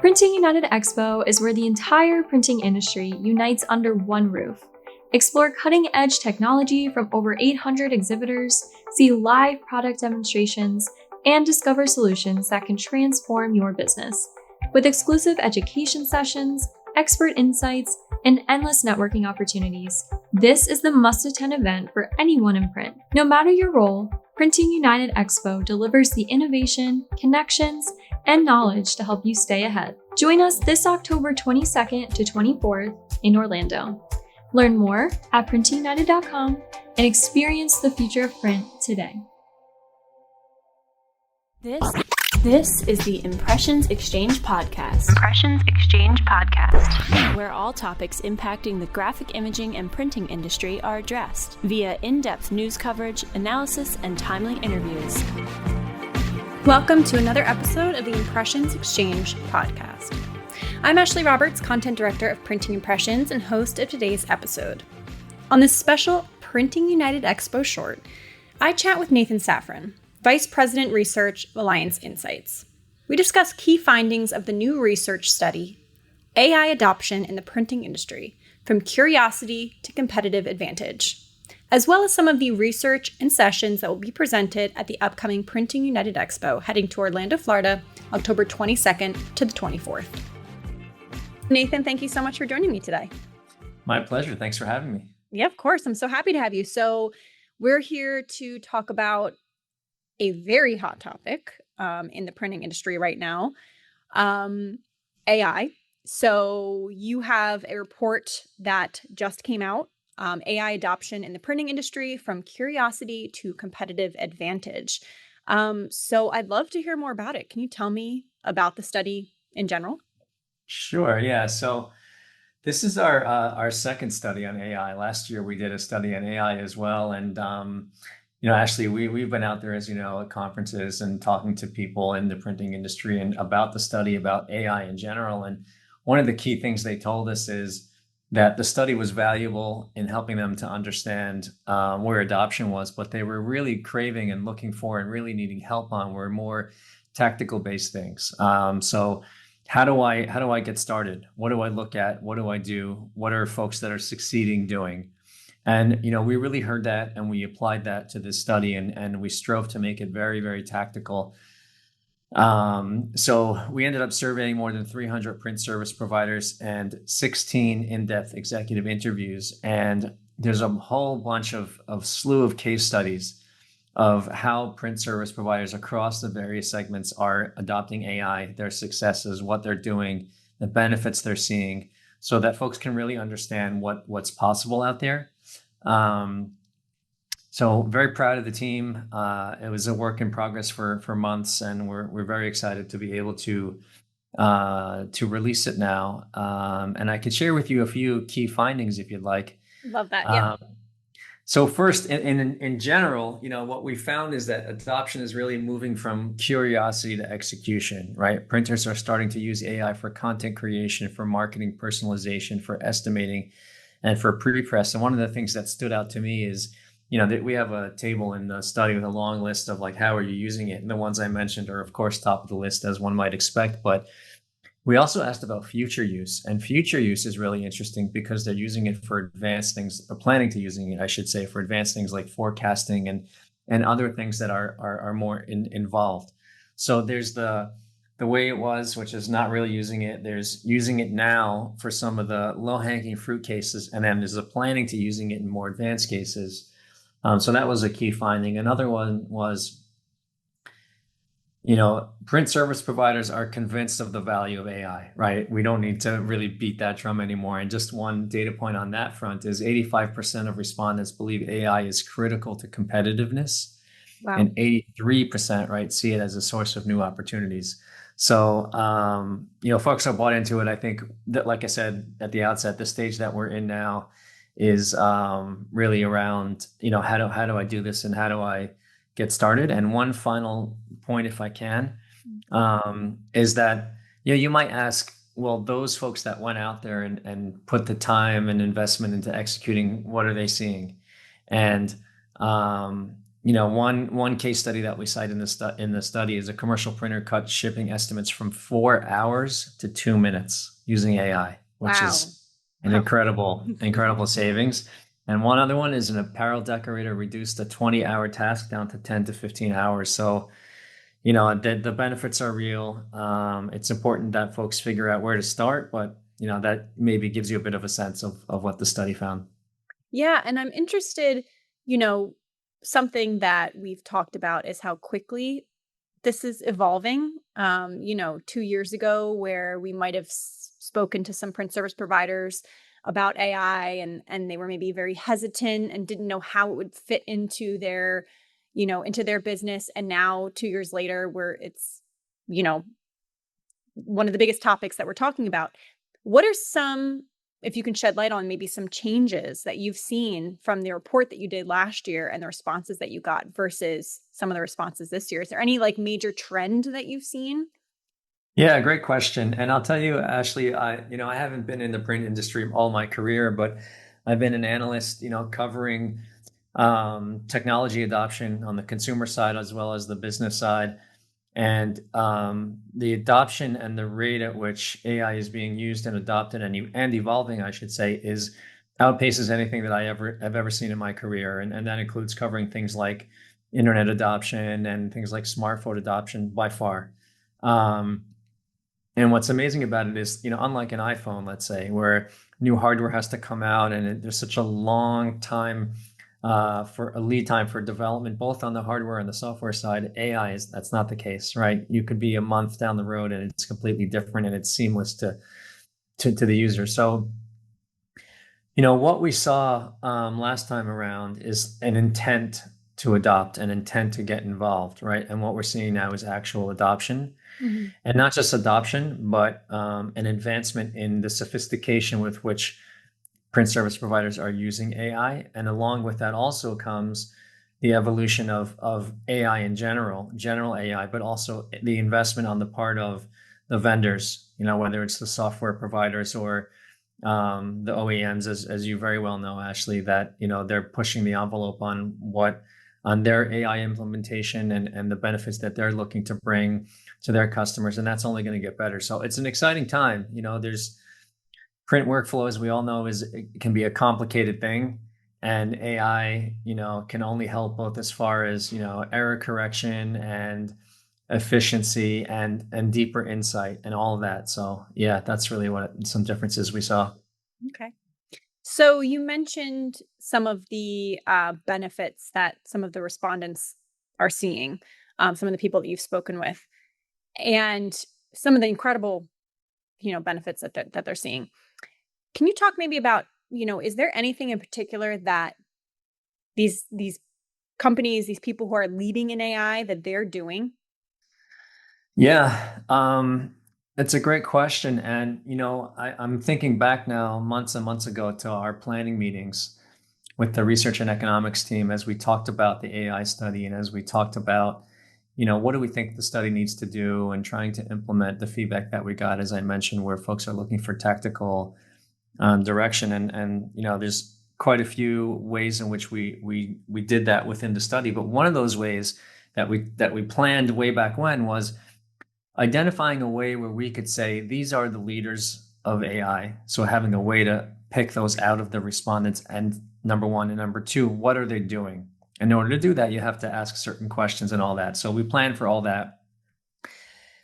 Printing United Expo is where the entire printing industry unites under one roof. Explore cutting-edge technology from over 800 exhibitors, see live product demonstrations, and discover solutions that can transform your business. With exclusive education sessions, expert insights, and endless networking opportunities, this is the must-attend event for anyone in print. No matter your role, Printing United Expo delivers the innovation, connections, and knowledge to help you stay ahead. Join us this October 22nd to 24th in Orlando. Learn more at printingunited.com and experience the future of print today. This is the Impressions Exchange Podcast. Impressions Exchange Podcast, where all topics impacting the graphic imaging and printing industry are addressed via in-depth news coverage, analysis, and timely interviews. Welcome to another episode of the Impressions Exchange Podcast. I'm Ashley Roberts, Content Director of Printing Impressions and host of today's episode. On this special Printing United Expo short, I chat with Nathan Safran, Vice President Research of Alliance Insights. We discuss key findings of the new research study, AI Adoption in the Printing Industry, from Curiosity to Competitive Advantage, as well as some of the research and sessions that will be presented at the upcoming Printing United Expo heading to Orlando, Florida, October 22nd to the 24th. Nathan, thank you so much for joining me today. My pleasure. Thanks for having me. Yeah, of course. I'm so happy to have you. So we're here to talk about a very hot topic in the printing industry right now, AI. So you have a report that just came out, AI Adoption in the Printing Industry, from Curiosity to Competitive Advantage. So I'd love to hear more about it. Can you tell me about the study in general? Sure. Yeah. So this is our second study on AI. Last year we did a study on AI as well, and Ashley, we've been out there, as you know, at conferences and talking to people in the printing industry and about the study, about AI in general. And one of the key things they told us is that the study was valuable in helping them to understand where adoption was, but they were really craving and looking for and really needing help on were more tactical based things. So how do I get started? What do I look at? What do I do? What are folks that are succeeding doing? And, we really heard that and we applied that to this study and we strove to make it very, very tactical. So we ended up surveying more than 300 print service providers and 16 in-depth executive interviews. And there's a whole bunch of slew of case studies of how print service providers across the various segments are adopting AI, their successes, what they're doing, the benefits they're seeing, so that folks can really understand what's possible out there. So very proud of the team. It was a work in progress for months, and we're very excited to be able to release it now. And I could share with you a few key findings if you'd like. Love that. Yeah. So first, in general, what we found is that adoption is really moving from curiosity to execution, right? Printers are starting to use AI for content creation, for marketing personalization, for estimating, and for pre-press. And one of the things that stood out to me is, that we have a table in the study with a long list of how are you using it? And the ones I mentioned are, of course, top of the list, as one might expect. But we also asked about future use, and future use is really interesting because they're using it for advanced things, or planning to using it, I should say, for advanced things like forecasting and other things that are more involved. So there's the way it was, which is not really using it. There's using it now for some of the low-hanging fruit cases, and then there's the planning to using it in more advanced cases. So that was a key finding. Another one was, print service providers are convinced of the value of AI, right? We don't need to really beat that drum anymore. And just one data point on that front is 85% of respondents believe AI is critical to competitiveness. Wow. And 83%, right, see it as a source of new opportunities. So, folks are bought into it. I think that, like I said at the outset, the stage that we're in now is really around, how do I do this and how do I get started? And one final point, if I can, is that, you might ask, well, those folks that went out there and put the time and investment into executing, what are they seeing? And, one case study that we cite in the study is a commercial printer cut shipping estimates from 4 hours to 2 minutes using AI, which Wow. is an incredible savings. And one other one is an apparel decorator reduced a 20-hour task down to 10 to 15 hours. So, the benefits are real. It's important that folks figure out where to start, but that maybe gives you a bit of a sense of what the study found. Yeah, and I'm interested, something that we've talked about is how quickly this is evolving. 2 years ago, where we might have spoken to some print service providers about AI, and they were maybe very hesitant and didn't know how it would fit into their business. And now 2 years later, where it's, one of the biggest topics that we're talking about. What are some, if you can shed light on maybe some changes that you've seen from the report that you did last year and the responses that you got versus some of the responses this year? Is there any major trend that you've seen? Yeah, great question. And I'll tell you, Ashley, I haven't been in the print industry all my career, but I've been an analyst, covering technology adoption on the consumer side as well as the business side. And the adoption and the rate at which AI is being used and adopted and evolving, I should say, outpaces anything that have ever seen in my career. And that includes covering things like internet adoption and things like smartphone adoption by far. And what's amazing about it is, unlike an iPhone, let's say, where new hardware has to come out and there's such a long time for a lead time for development, both on the hardware and the software side. That's not the case, right? You could be a month down the road and it's completely different and it's seamless to the user. So, what we saw last time around is an intent to adopt, an intent to get involved, right? And what we're seeing now is actual adoption. Mm-hmm. And not just adoption, but an advancement in the sophistication with which print service providers are using AI. And along with that also comes the evolution of AI in general AI, but also the investment on the part of the vendors, whether it's the software providers or the OEMs, as you very well know, Ashley, that, they're pushing the envelope on their AI implementation and the benefits that they're looking to bring to their customers. And that's only going to get better. So it's an exciting time. There's print workflow, as we all know, it can be a complicated thing. And AI, can only help both as far as, error correction and efficiency and deeper insight and all of that. So yeah, that's really what some differences we saw. Okay. So you mentioned some of the benefits that some of the respondents are seeing, some of the people that you've spoken with, and some of the incredible, benefits that they're seeing. Can you talk maybe about, is there anything in particular that these companies, these people who are leading in AI, that they're doing? Yeah, that's a great question. And, I'm thinking back now months and months ago to our planning meetings with the research and economics team as we talked about the AI study and as we talked about, what do we think the study needs to do and trying to implement the feedback that we got, as I mentioned, where folks are looking for tactical direction. And there's quite a few ways in which we did that within the study. But one of those ways that we planned way back when was identifying a way where we could say, these are the leaders of AI. So having a way to pick those out of the respondents, and number one, and number two, what are they doing? In order to do that, you have to ask certain questions and all that. So we planned for all that.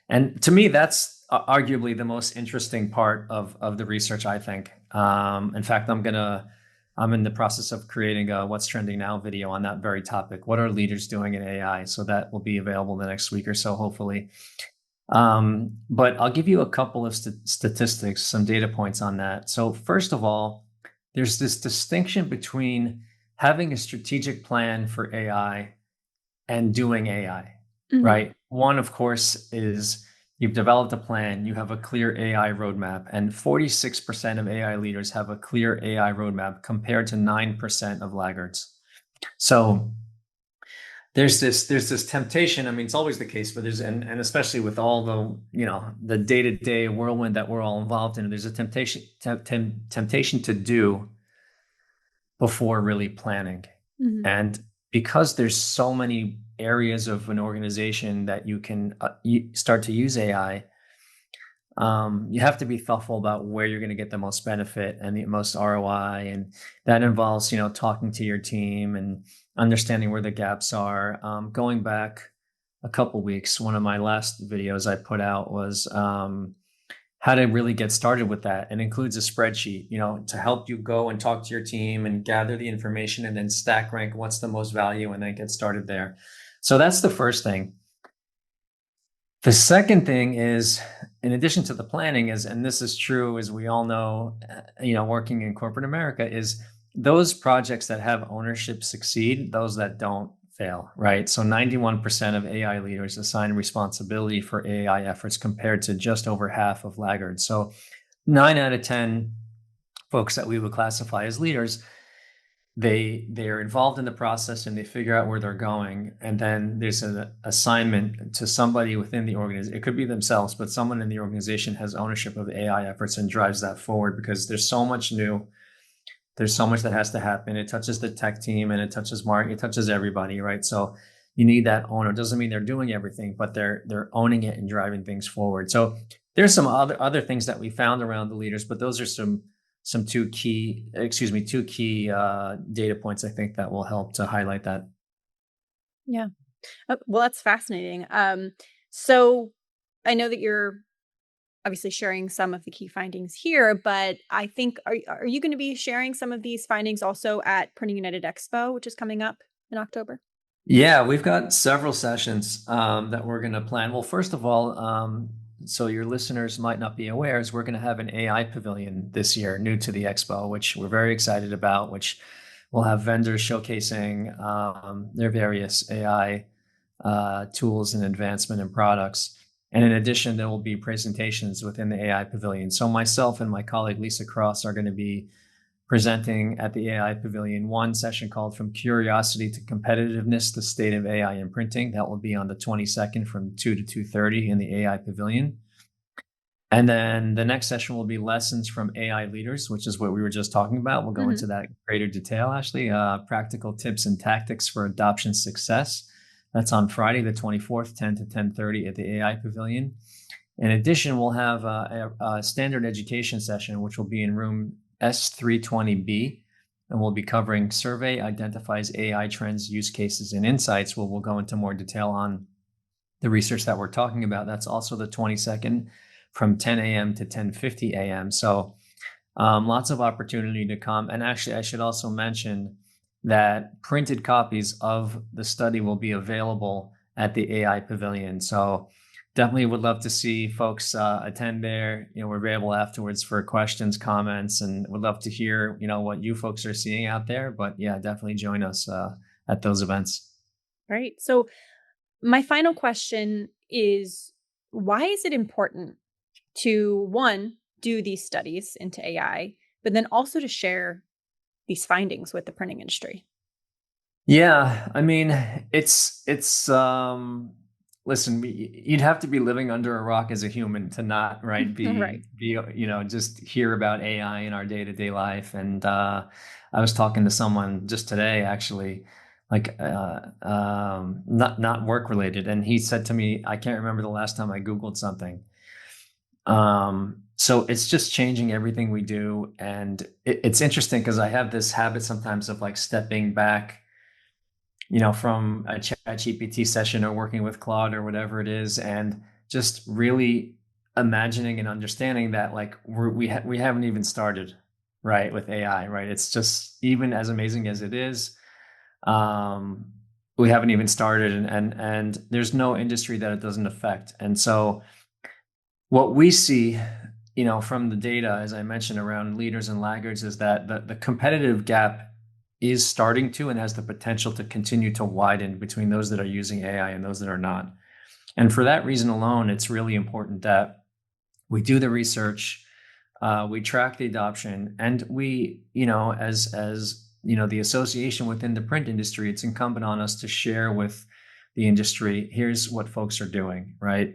And to me, that's arguably the most interesting part of the research, I think. In fact, I'm in the process of creating a What's Trending Now video on that very topic. What are leaders doing in AI? So that will be available the next week or so, hopefully. But I'll give you a couple of statistics, some data points on that. So first of all, there's this distinction between having a strategic plan for AI and doing AI, Mm-hmm. right? One, of course, is you've developed a plan, you have a clear AI roadmap, and 46% of AI leaders have a clear AI roadmap compared to 9% of laggards. So there's this temptation. I mean, it's always the case, but and especially with all the day-to-day whirlwind that we're all involved in, there's a temptation to do before really planning. Mm-hmm. And because there's so many areas of an organization that you can start to use AI, you have to be thoughtful about where you're going to get the most benefit and the most ROI. And that involves, talking to your team and understanding where the gaps are. Going back a couple weeks, one of my last videos I put out was how to really get started with that. And includes a spreadsheet, to help you go and talk to your team and gather the information and then stack rank what's the most value and then get started there. So that's the first thing. The second thing is, in addition to the planning, and this is true, as we all know, working in corporate America, is those projects that have ownership succeed, those that don't fail, right? So 91% of AI leaders assign responsibility for AI efforts compared to just over half of laggards. So 9 out of 10 folks that we would classify as leaders, they're involved in the process and they figure out where they're going. And then there's an assignment to somebody within the organization. It could be themselves, but someone in the organization has ownership of AI efforts and drives that forward, because there's so much new. There's so much that has to happen. It touches the tech team and it touches market, it touches everybody, right? So you need that owner. It doesn't mean they're doing everything, but they're owning it and driving things forward. So there's some other things that we found around the leaders, but those are some two key data points I think that will help to highlight that. Yeah. Well, that's fascinating. So I know that you're obviously sharing some of the key findings here, but I think, are you going to be sharing some of these findings also at Printing United Expo, which is coming up in October? Yeah, we've got several sessions that we're going to plan. Well, first of all, so your listeners might not be aware, is we're going to have an AI pavilion this year, new to the expo, which we're very excited about, which will have vendors showcasing their various AI tools and advancement and products. And in addition, there will be presentations within the AI pavilion. So myself and my colleague, Lisa Cross, are going to be presenting at the AI Pavilion one session called From Curiosity to Competitiveness, the State of AI in Printing. That will be on the 22nd from 2 to 2:30 in the AI Pavilion. And then the next session will be Lessons from AI Leaders, which is what we were just talking about. We'll go into that in greater detail, Ashley. Practical tips and tactics for adoption success. That's on Friday, the 24th, 10 to 10:30 at the AI Pavilion. In addition, we'll have a standard education session, which will be in room S320B, and we'll be covering Survey Identifies AI Trends, Use Cases, and Insights, where we'll go into more detail on the research that we're talking about. That's also the 22nd from 10 a.m. to 10:50 a.m. So lots of opportunity to come. And actually, I should also mention that printed copies of the study will be available at the AI Pavilion. So definitely would love to see folks attend there. We're available afterwards for questions, comments, and would love to hear, what you folks are seeing out there. But yeah, definitely join us at those events. Right. So my final question is, why is it important to, one, do these studies into AI, but then also to share these findings with the printing industry? Yeah, I mean, it's listen, you'd have to be living under a rock as a human to not, right, Right. be just hear about AI in our day-to-day life. And I was talking to someone just today, actually, like not work related, and he said to me, I can't remember the last time I Googled something. So it's just changing everything we do. And it's interesting because I have this habit sometimes of like stepping back, from a ChatGPT session or working with Claude or whatever it is, and just really imagining and understanding that like we haven't even started, right, with AI, right? It's just, even as amazing as it is, we haven't even started, and there's no industry that it doesn't affect. And so what we see, from the data, as I mentioned, around leaders and laggards, is that the competitive gap is starting to and has the potential to continue to widen between those that are using AI and those that are not. And for that reason alone, it's really important that we do the research, we track the adoption, and we, as the association within the print industry, it's incumbent on us to share with the industry, here's what folks are doing, right?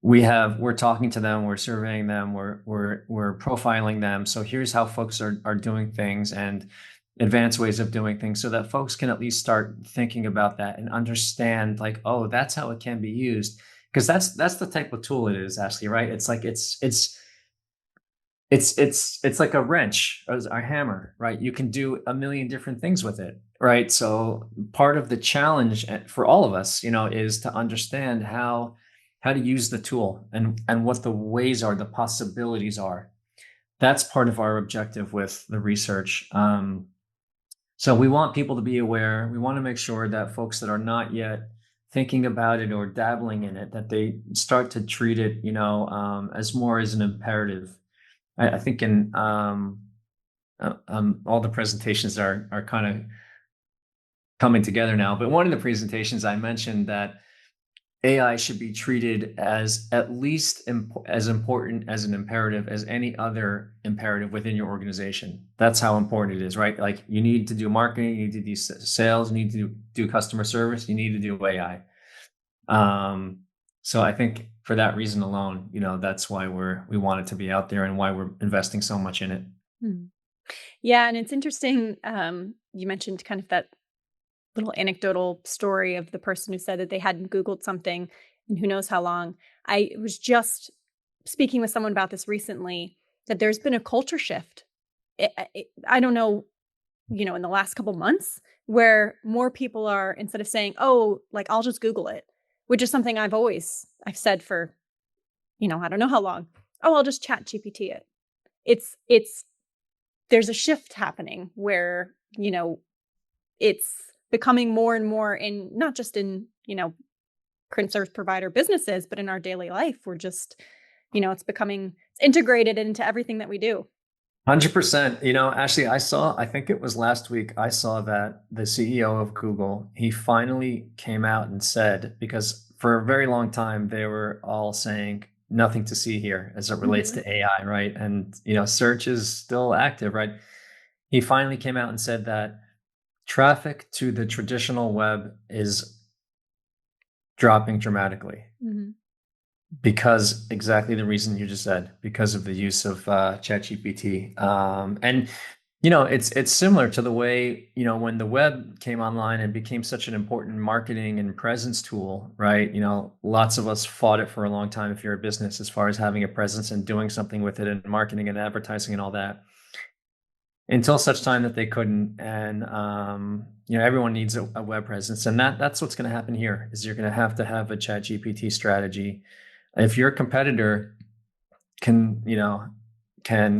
We're talking to them, we're surveying them, we're profiling them. So here's how folks are doing things. And advanced ways of doing things so that folks can at least start thinking about that and understand like, oh, that's how it can be used. Because that's the type of tool it is, Ashley, right? It's like it's like a wrench or a hammer, right? You can do a million different things with it, right? So part of the challenge for all of us, is to understand how to use the tool and what the ways are, the possibilities are. That's part of our objective with the research. So we want people to be aware. We want to make sure that folks that are not yet thinking about it or dabbling in it, that they start to treat it, as more as an imperative. I think in all the presentations are kind of coming together now. But one of the presentations I mentioned that AI should be treated as at least as important as an imperative as any other imperative within your organization. That's how important it is, right? Like you need to do marketing, you need to do sales, you need to do customer service, you need to do AI. So I think for that reason alone, that's why we want it to be out there and why we're investing so much in it. Yeah, and it's interesting. You mentioned kind of that little anecdotal story of the person who said that they hadn't Googled something in who knows how long. I was just speaking with someone about this recently, that there's been a culture shift. I don't know, in the last couple months, where more people are, instead of saying, oh, like I'll just Google it, which is something I've said for, I don't know how long. Oh, I'll just chat GPT it. There's a shift happening where, it's becoming more and more in, not just in, print service provider businesses, but in our daily life. We're just, it's integrated into everything that we do. 100%. Ashley, I think it was last week, I saw that the CEO of Google, he finally came out and said, because for a very long time, they were all saying nothing to see here as it relates to AI, right? And, search is still active, right? He finally came out and said that traffic to the traditional web is dropping dramatically because exactly the reason you just said, because of the use of ChatGPT. And it's similar to the way, when the web came online and became such an important marketing and presence tool, right? Lots of us fought it for a long time if you're a business, as far as having a presence and doing something with it and marketing and advertising and all that, until such time that they couldn't. And everyone needs a web presence, and that's what's going to happen here. Is you're going to have a ChatGPT strategy. If your competitor can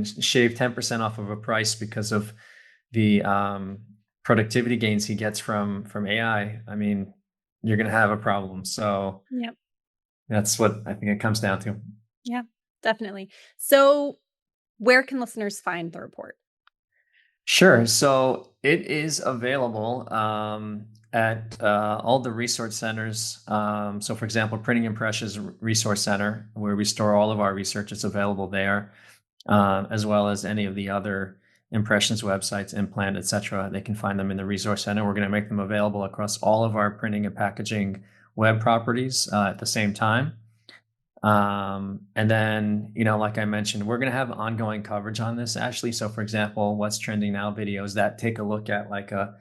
shave 10% off of a price because of the productivity gains he gets from AI, I mean, you're going to have a problem. So yep, that's what I think it comes down to. Yeah, definitely. So where can listeners find the report? Sure. So it is available at all the resource centers. So for example, Printing Impressions Resource Center, where we store all of our research, is available there, as well as any of the other impressions websites, Implant, etc. They can find them in the resource center. We're going to make them available across all of our printing and packaging web properties at the same time. And then, like I mentioned, we're going to have ongoing coverage on this, Ashley. So for example, What's Trending Now videos that take a look at like a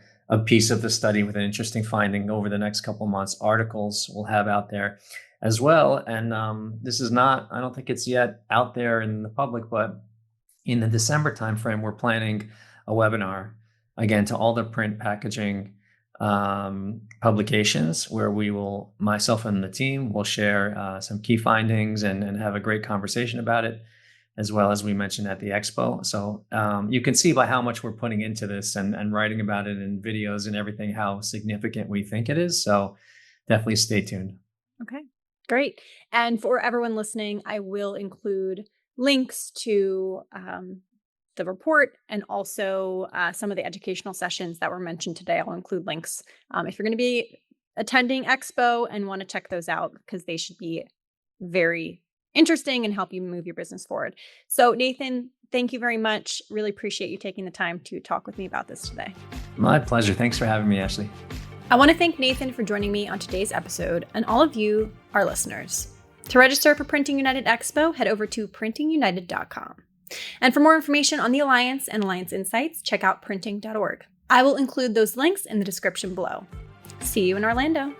piece of the study with an interesting finding over the next couple of months. Articles we'll have out there as well. And this is not, I don't think it's yet out there in the public, but in the December timeframe, we're planning a webinar, again, to all the print packaging publications, where we will, myself and the team will share some key findings and have a great conversation about it, as well as we mentioned at the expo. So you can see by how much we're putting into this and writing about it in videos and everything, how significant we think it is. So definitely stay tuned. Okay, great. And for everyone listening, I will include links to the report and also some of the educational sessions that were mentioned today. I'll include links if you're going to be attending Expo and want to check those out, because they should be very interesting and help you move your business forward. So Nathan, thank you very much. Really appreciate you taking the time to talk with me about this today. My pleasure. Thanks for having me, Ashley. I want to thank Nathan for joining me on today's episode, and all of you, our listeners. To register for Printing United Expo, head over to printingunited.com. And for more information on the Alliance and Alliance Insights, check out printing.org. I will include those links in the description below. See you in Orlando.